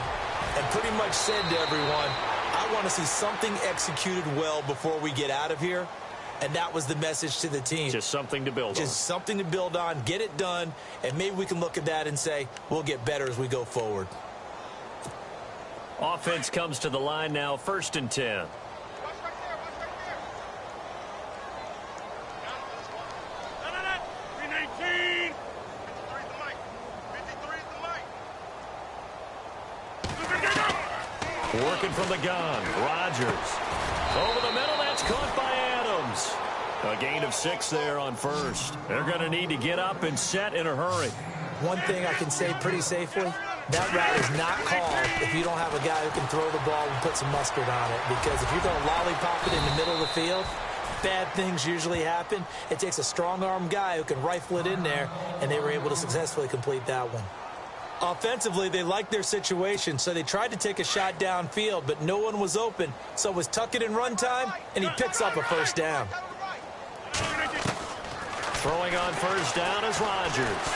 and pretty much said to everyone, I want to see something executed well before we get out of here. And that was the message to the team. Just something to build on. Just something to build on, get it done, and maybe we can look at that and say, we'll get better as we go forward. Offense comes to the line now, 1st and 10. Working from the gun, Rodgers. Over the middle, that's caught by Adams. A gain of 6 there on first. They're going to need to get up and set in a hurry. One thing I can say pretty safely, that route is not called if you don't have a guy who can throw the ball and put some mustard on it. Because if you're going to lollipop it in the middle of the field, bad things usually happen. It takes a strong-arm guy who can rifle it in there, and they were able to successfully complete that one. Offensively, they liked their situation, so they tried to take a shot downfield, but no one was open. So it was tuck it in run time, and he picks up a first down. Throwing on first down is Rodgers.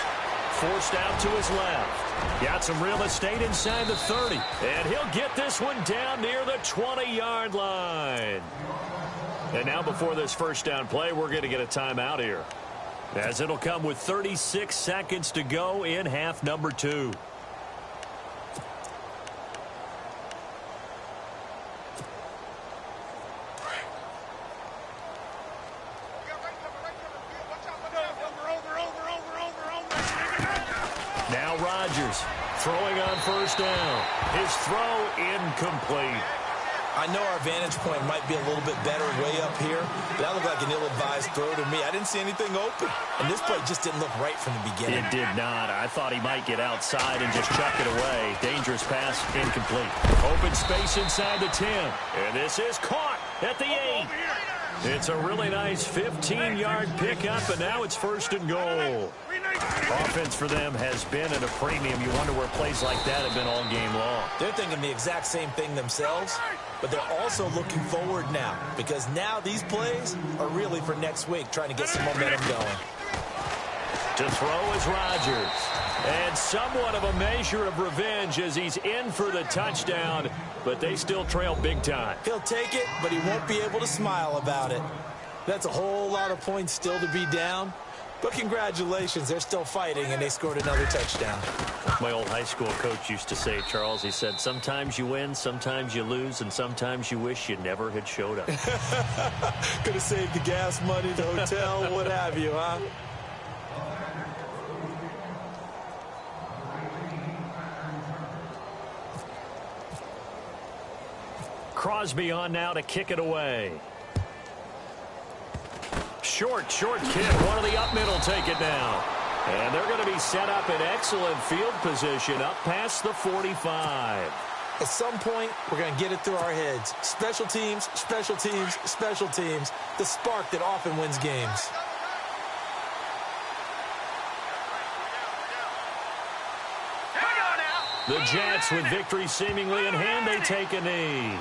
Forced out to his left. Got some real estate inside the 30. And he'll get this one down near the 20-yard line. And now before this first down play, we're going to get a timeout here, as it'll come with 36 seconds to go in half number 2. Now Rodgers throwing on first down. His throw incomplete. I know our vantage point might be a little bit better way up here, but that looked like an ill-advised throw to me. I didn't see anything open, and this play just didn't look right from the beginning. It did not. I thought he might get outside and just chuck it away. Dangerous pass, incomplete. Open space inside the 10, and this is caught at the 8. It's a really nice 15-yard pickup, and now it's 1st and goal. Offense for them has been at a premium. You wonder where plays like that have been all game long. They're thinking the exact same thing themselves, but they're also looking forward now, because now these plays are really for next week, trying to get some momentum going. To throw is Rodgers. And somewhat of a measure of revenge as he's in for the touchdown, but they still trail big time. He'll take it, but he won't be able to smile about it. That's a whole lot of points still to be down. But congratulations, they're still fighting, and they scored another touchdown. My old high school coach used to say, Charles, he said, sometimes you win, sometimes you lose, and sometimes you wish you never had showed up. Could have saved the gas money, the hotel, what have you, huh? Crosby on now to kick it away. Short kick. One of the up middle take it now. And they're going to be set up in excellent field position up past the 45. At some point, we're going to get it through our heads. Special teams, special teams, special teams. The spark that often wins games. The Jets, with victory seemingly in hand, they take a knee.